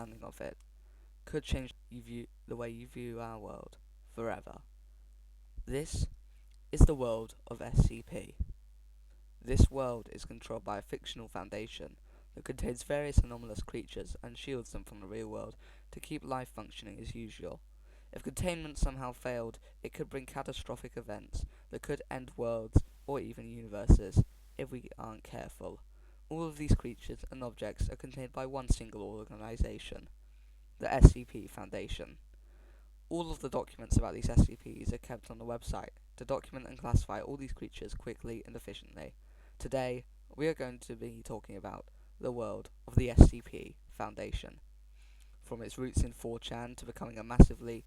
understanding of it could change the way you view our world forever. This is the world of SCP. This world is controlled by a fictional foundation that contains various anomalous creatures and shields them from the real world to keep life functioning as usual. If containment somehow failed, it could bring catastrophic events that could end worlds or even universes if we aren't careful. All of these creatures and objects are contained by one single organization, the SCP Foundation. All of the documents about these SCPs are kept on the website to document and classify all these creatures quickly and efficiently. Today, we are going to be talking about the world of the SCP Foundation. From its roots in 4chan to becoming a massively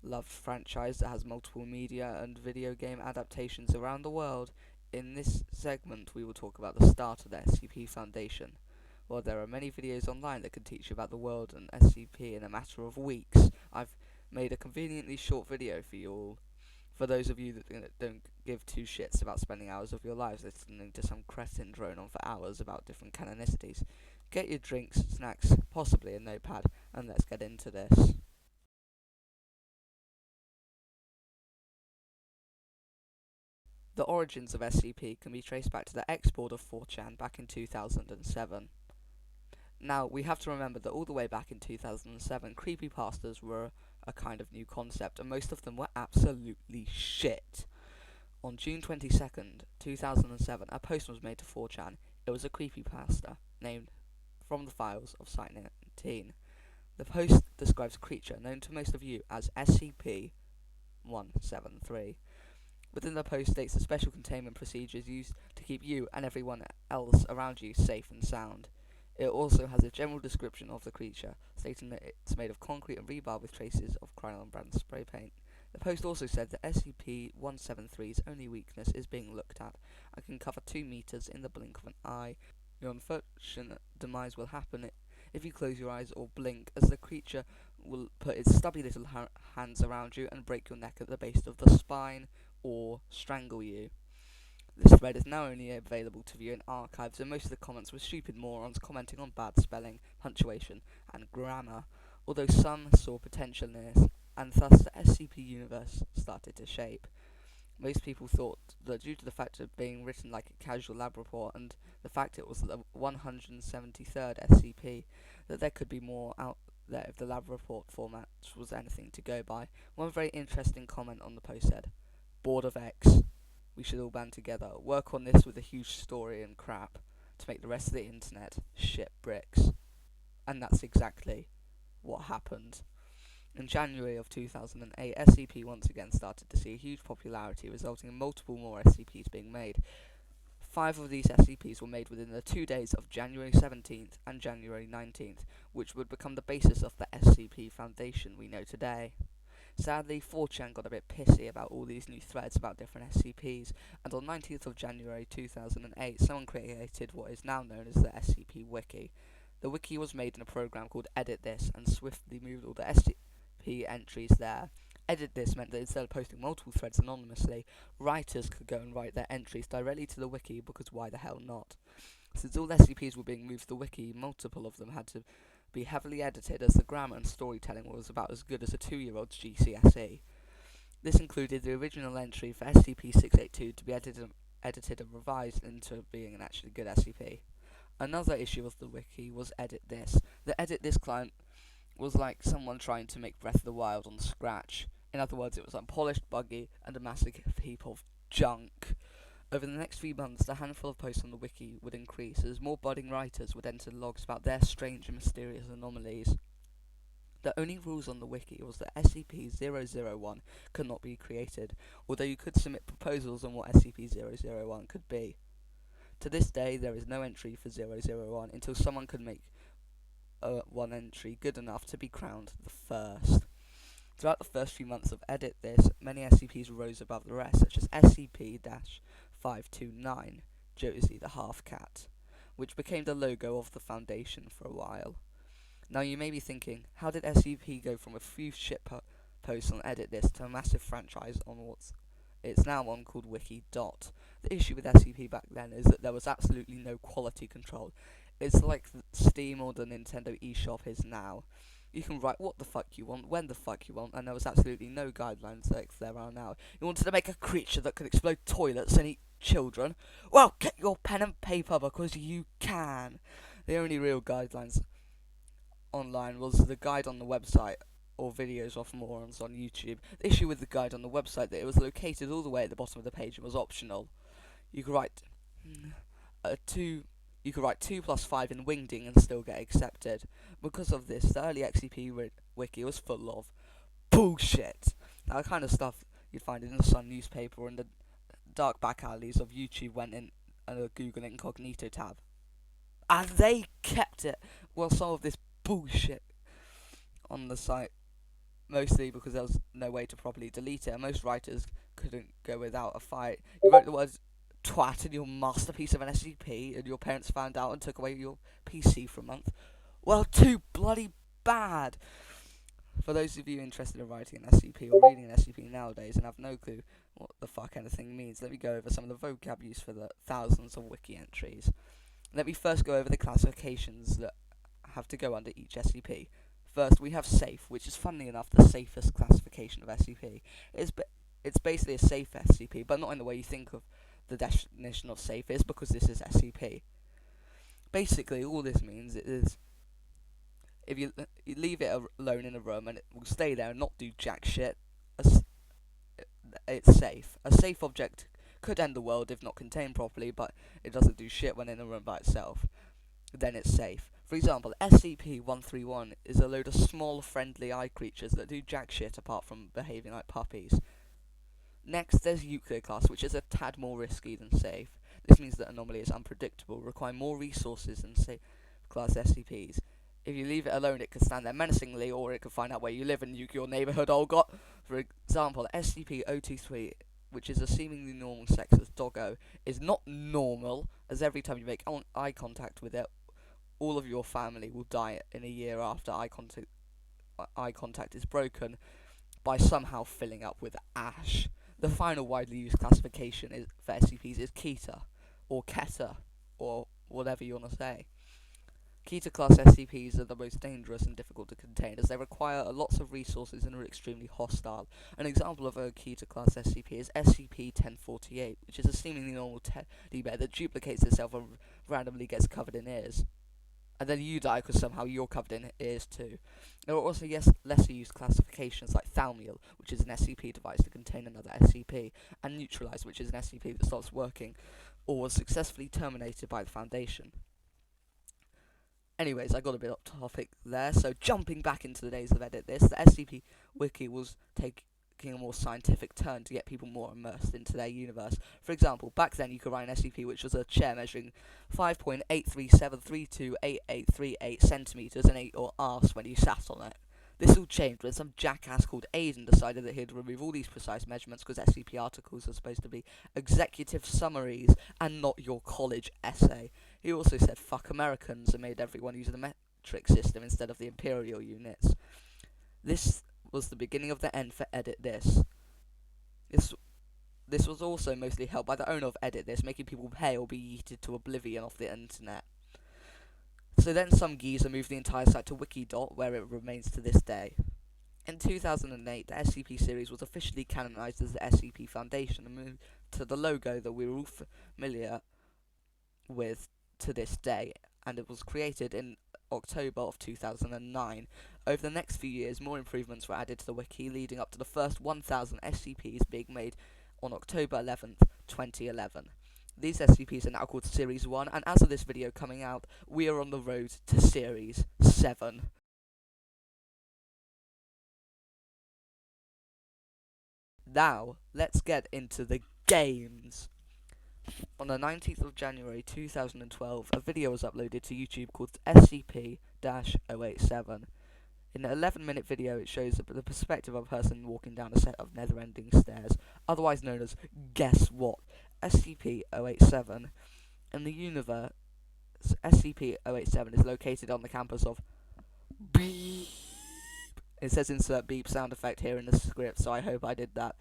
loved franchise that has multiple media and video game adaptations around the world, in this segment we will talk about the start of the SCP Foundation. While there are many videos online that can teach you about the world and SCP in a matter of weeks, I've made a conveniently short video for you all. For those of you that don't give two shits about spending hours of your lives listening to some cretin drone on for hours about different canonicities, get your drinks, snacks, possibly a notepad, and let's get into this. The origins of SCP can be traced back to the export of 4chan back in 2007. Now, we have to remember that all the way back in 2007, creepypastas were a kind of new concept, and most of them were absolutely shit. On June 22nd, 2007, a post was made to 4chan. It was a creepypasta named From the Files of Site-19. The post describes a creature known to most of you as SCP-173. Within the post states the special containment procedures used to keep you and everyone else around you safe and sound. It also has a general description of the creature, stating that it's made of concrete and rebar with traces of Krylon brand spray paint. The post also said that SCP-173's only weakness is being looked at and can cover 2 meters in the blink of an eye. Your unfortunate demise will happen if you close your eyes or blink, as the creature will put its stubby little hands around you and break your neck at the base of the spine, or strangle you. This thread is now only available to view in archives, and most of the comments were stupid morons commenting on bad spelling, punctuation, and grammar, although some saw potential in this, and thus the SCP universe started to shape. Most people thought that due to the fact of being written like a casual lab report and the fact it was the 173rd SCP, that there could be more out there if the lab report format was anything to go by. One very interesting comment on the post said, "Board of X. We should all band together, work on this with a huge story and crap, to make the rest of the internet shit bricks." And that's exactly what happened. In January of 2008, SCP once again started to see a huge popularity, resulting in multiple more SCPs being made. 5 of these SCPs were made within the 2 days of January 17th and January 19th, which would become the basis of the SCP Foundation we know today. Sadly, 4chan got a bit pissy about all these new threads about different SCPs, and on 19th of January 2008, someone created what is now known as the SCP Wiki. The wiki was made in a program called Edit This, and swiftly moved all the SCP entries there. Edit This meant that instead of posting multiple threads anonymously, writers could go and write their entries directly to the wiki, because why the hell not? Since all SCPs were being moved to the wiki, multiple of them had to be heavily edited, as the grammar and storytelling was about as good as a 2-year-old's GCSE. This included the original entry for SCP-682 to be edited and revised into being an actually good SCP. Another issue of the wiki was Edit This. The Edit This client was like someone trying to make Breath of the Wild on Scratch. In other words, it was unpolished, buggy, and a massive heap of junk. Over the next few months, the handful of posts on the wiki would increase as more budding writers would enter logs about their strange and mysterious anomalies. The only rules on the wiki was that SCP-001 could not be created, although you could submit proposals on what SCP-001 could be. To this day, there is no entry for 001 until someone could make one entry good enough to be crowned the first. Throughout the first few months of Edit This, many SCPs rose above the rest, such as SCP-529, Josie the Half-Cat, which became the logo of the Foundation for a while. Now you may be thinking, how did SCP go from a few shit posts on Edit This to a massive franchise on what's it's now on called Wiki. The issue with SCP back then is that there was absolutely no quality control. It's like Steam or the Nintendo eShop is now. You can write what the fuck you want, when the fuck you want, and there was absolutely no guidelines like there are now. You wanted to make a creature that could explode toilets and eat children? Well, get your pen and paper because you can. The only real guidelines online was the guide on the website or videos of morons on YouTube. The issue with the guide on the website that it was located all the way at the bottom of the page and was optional. You could write you could write 2 plus 5 in Wingding and still get accepted. Because of this, the early XCP wiki was full of bullshit. That kind of stuff you'd find in the Sun newspaper or in the dark back alleys of YouTube went in a Google Incognito tab. And they kept it. Well, some of this bullshit on the site, mostly because there was no way to properly delete it, and most writers couldn't go without a fight. You wrote the words twat in your masterpiece of an SCP, and your parents found out and took away your PC for a month. Well, too bloody bad. For those of you interested in writing an SCP or reading an SCP nowadays and have no clue what the fuck anything means, let me go over some of the vocab used for the thousands of wiki entries. Let me first go over the classifications that have to go under each SCP. First, we have safe, which is funnily enough the safest classification of SCP. It's basically a safe SCP, but not in the way you think of the definition of safe is, because this is SCP. Basically, all this means is if you leave it alone in a room and it will stay there and not do jack shit, it's safe. A safe object could end the world if not contained properly, but it doesn't do shit when in a room by itself. Then it's safe. For example, SCP-131 is a load of small, friendly eye creatures that do jack shit apart from behaving like puppies. Next, there's Euclid class, which is a tad more risky than safe. This means that anomaly is unpredictable, require more resources than safe class SCPs. If you leave it alone, it could stand there menacingly, or it could find out where you live and nuke your neighbourhood. Oh god! For example, SCP-023, which is a seemingly normal sexless doggo, is not normal, as every time you make eye contact with it, all of your family will die in a year after eye contact is broken by somehow filling up with ash. The final widely used classification for SCPs is Keter, or Keter, or whatever you want to say. Keter class SCPs are the most dangerous and difficult to contain, as they require lots of resources and are extremely hostile. An example of a Keter class SCP is SCP-1048, which is a seemingly normal teddy bear that duplicates itself and randomly gets covered in ears. And then you die because somehow you're covered in ears too. There are also lesser used classifications like Thaumiel, which is an SCP device to contain another SCP, and Neutralize, which is an SCP that stops working or was successfully terminated by the Foundation. Anyways, I got a bit off topic there, so jumping back into the days of Edit This, the SCP Wiki was taking a more scientific turn to get people more immersed into their universe. For example, back then you could write an SCP which was a chair measuring 5.837328838 centimeters and ate your arse when you sat on it. This all changed when some jackass called Aiden decided that he'd remove all these precise measurements because SCP articles are supposed to be executive summaries and not your college essay. He also said fuck Americans and made everyone use the metric system instead of the imperial units. This was the beginning of the end for Edit This. This was also mostly helped by the owner of Edit This, making people pay or be yeeted to oblivion off the internet. So then some geezer moved the entire site to Wikidot, where it remains to this day. In 2008, the SCP series was officially canonized as the SCP Foundation and moved to the logo that we're all familiar with to this day, and it was created in October of 2009. Over the next few years, more improvements were added to the wiki, leading up to the first 1,000 SCPs being made on October 11th, 2011. These SCPs are now called Series 1, and as of this video coming out, we are on the road to Series 7. Now, let's get into the games. On the 19th of January 2012, a video was uploaded to YouTube called SCP-087. In an 11-minute video, it shows the perspective of a person walking down a set of never-ending stairs, otherwise known as Guess What? SCP-087. In the universe, SCP-087 is located on the campus of Beep. It says insert beep sound effect here in the script, so I hope I did that.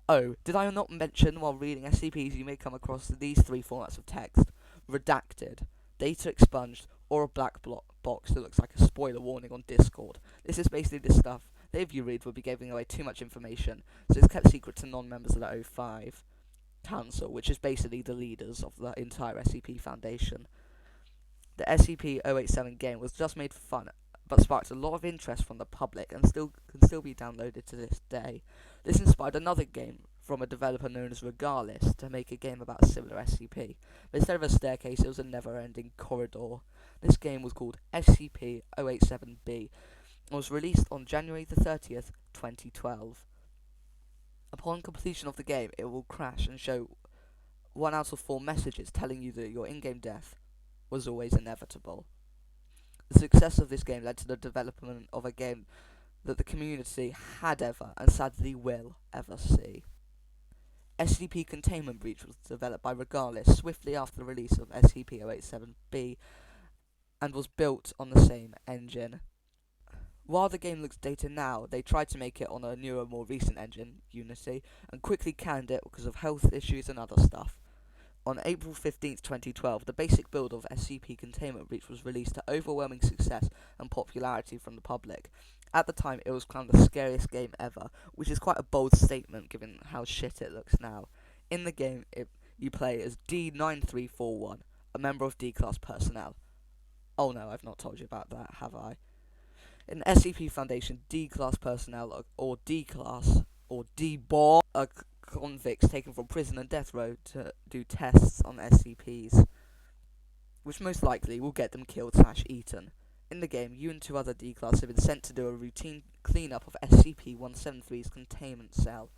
Oh, did I not mention while reading SCPs you may come across these three formats of text? Redacted, data expunged, or a black box that looks like a spoiler warning on Discord. This is basically the stuff that if you read would be giving away too much information, so it's kept secret to non-members of the O5 Council, which is basically the leaders of the entire SCP Foundation. The SCP-087 game was just made for fun, but sparked a lot of interest from the public and can still be downloaded to this day. This inspired another game from a developer known as Regardless to make a game about a similar SCP, but instead of a staircase it was a never-ending corridor. This game was called SCP-087B and was released on January the 30th, 2012. Upon completion of the game, it will crash and show 1 out of 4 messages telling you that your in-game death was always inevitable. The success of this game led to the development of a game that the community had ever, and sadly will, ever see. SCP Containment Breach was developed by Regardless swiftly after the release of SCP-087B and was built on the same engine. While the game looks dated now, they tried to make it on a newer, more recent engine, Unity, and quickly canned it because of health issues and other stuff. On April 15th, 2012, the basic build of SCP Containment Breach was released to overwhelming success and popularity from the public. At the time, it was crowned the scariest game ever, which is quite a bold statement given how shit it looks now. In the game, you play as D9341, a member of D-Class personnel. Oh no, I've not told you about that, have I? In SCP Foundation, D-Class personnel, or D-Class, or D-Bar, are convicts taken from prison and death row to do tests on SCPs, which most likely will get them killed/eaten. In the game, you and 2 other D-Class have been sent to do a routine cleanup of SCP-173's containment cell.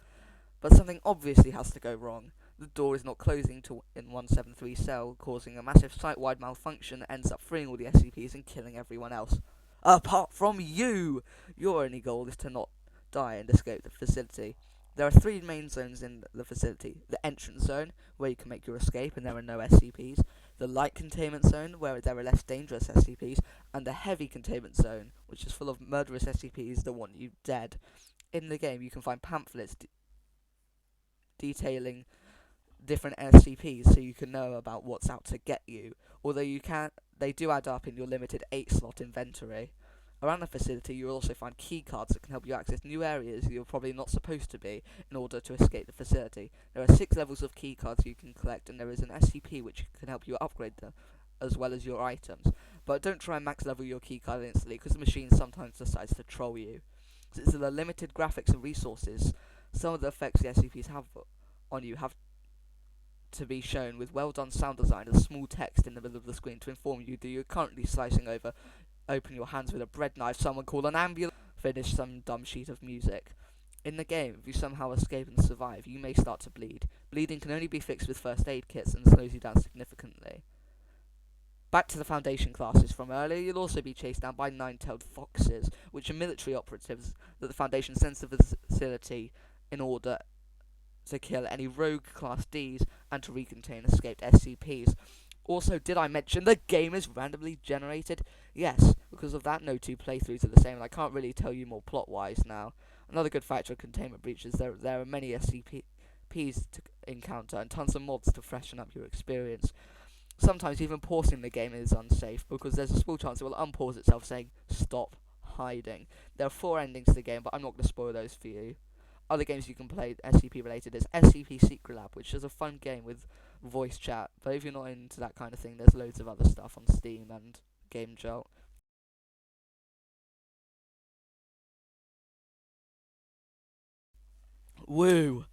But something obviously has to go wrong. The door is not closing in 173's cell, causing a massive site-wide malfunction that ends up freeing all the SCPs and killing everyone else. Apart from you! Your only goal is to not die and escape the facility. There are 3 main zones in the facility. The entrance zone, where you can make your escape and there are no SCPs. The light containment zone, where there are less dangerous SCPs. And the heavy containment zone, which is full of murderous SCPs that want you dead. In the game, you can find pamphlets detailing different SCPs so you can know about what's out to get you. Although they do add up in your limited 8-slot inventory. Around the facility, you'll also find key cards that can help you access new areas you're probably not supposed to be in order to escape the facility. There are 6 levels of key cards you can collect, and there is an SCP which can help you upgrade them, as well as your items. But don't try and max level your key card instantly, because the machine sometimes decides to troll you. Since there are limited graphics and resources, some of the effects the SCPs have on you have to be shown with well done sound design and small text in the middle of the screen to inform you that you're currently slicing open your hands with a bread knife, someone call an ambulance, finish some dumb sheet of music. In the game, if you somehow escape and survive, you may start to bleed. Bleeding can only be fixed with first aid kits and slows you down significantly. Back to the Foundation classes from earlier, you'll also be chased down by 9-tailed foxes, which are military operatives that the Foundation sends to the facility in order to kill any rogue Class Ds and to recontain escaped SCPs. Also, did I mention the game is randomly generated? Yes, because of that, no 2 playthroughs are the same, and I can't really tell you more plot-wise now. Another good factor of Containment Breach is there are many SCPs to encounter, and tons of mods to freshen up your experience. Sometimes even pausing the game is unsafe, because there's a small chance it will unpause itself saying, "Stop hiding." There are 4 endings to the game, but I'm not going to spoil those for you. Other games you can play SCP related is SCP Secret Lab, which is a fun game with voice chat, but if you're not into that kind of thing, there's loads of other stuff on Steam and Game Jolt. Woo!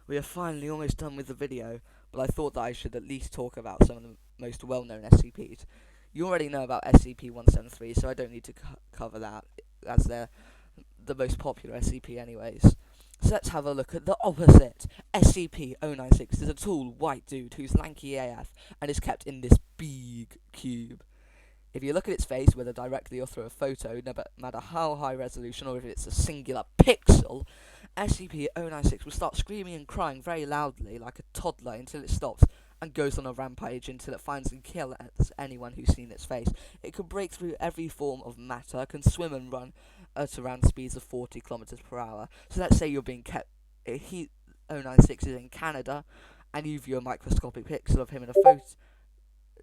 We are finally almost done with the video, but I thought that I should at least talk about some of the most well-known SCPs. You already know about SCP-173, so I don't need to cover that, as they're the most popular SCP anyways. So let's have a look at the opposite. SCP-096 is a tall, white dude who's lanky AF and is kept in this big cube. If you look at its face, whether directly or through a photo, no matter how high resolution or if it's a singular pixel, SCP-096 will start screaming and crying very loudly like a toddler until it stops and goes on a rampage until it finds and kills anyone who's seen its face. It can break through every form of matter, can swim and run at around speeds of 40 kilometers per hour. So let's say you're being kept, 096 is in Canada, and you view a microscopic pixel of him in a photo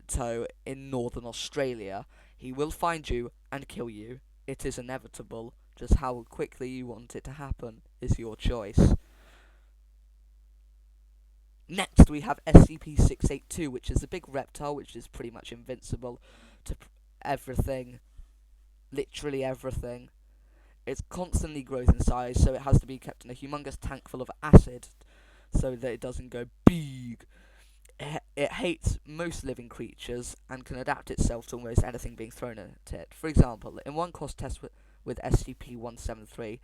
Repto in northern Australia. He will find you and kill you. It is inevitable. Just how quickly you want it to happen is your choice. Next, we have SCP-682, which is a big reptile which is pretty much invincible to everything, literally everything. It constantly grows in size, so it has to be kept in a humongous tank full of acid so that it doesn't go big. It hates most living creatures and can adapt itself to almost anything being thrown at it. For example, in one cost test with SCP-173,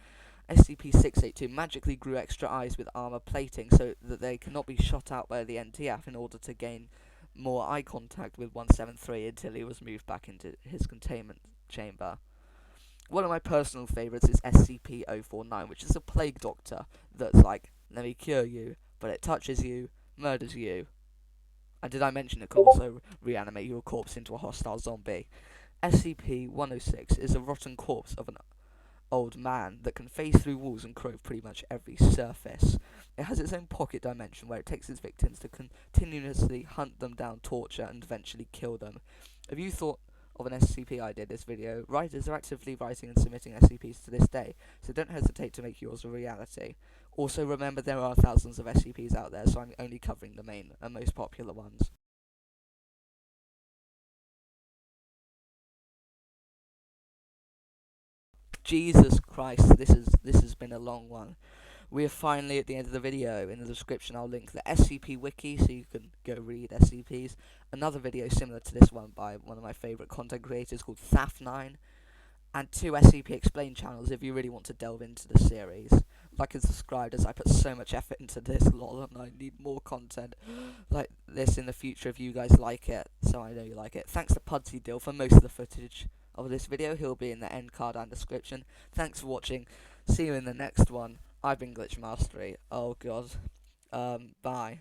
SCP-682 magically grew extra eyes with armor plating so that they cannot be shot out by the NTF in order to gain more eye contact with 173 until he was moved back into his containment chamber. One of my personal favourites is SCP-049, which is a plague doctor that's like, let me cure you, but it touches you, murders you. And did I mention it can also reanimate your corpse into a hostile zombie? SCP-106 is a rotten corpse of an old man that can phase through walls and crow pretty much every surface. It has its own pocket dimension where it takes its victims to continuously hunt them down, torture, and eventually kill them. If you thought of an SCP idea in this video, writers are actively writing and submitting SCPs to this day, so don't hesitate to make yours a reality. Also remember there are thousands of SCPs out there, so I'm only covering the main and most popular ones. Jesus Christ, this has been a long one. We are finally at the end of the video. In the description I'll link the SCP wiki so you can go read SCPs. Another video similar to this one by one of my favourite content creators called Thaf9. And 2 SCP Explained channels if you really want to delve into the series. Like and subscribe as I put so much effort into this, lol, and I need more content like this in the future if you guys like it, so I know you like it. Thanks to Pudsey Dill for most of the footage of this video. He'll be in the end card and description. Thanks for watching. See you in the next one. I've been GlitchedM4st3ry. Oh god. Bye.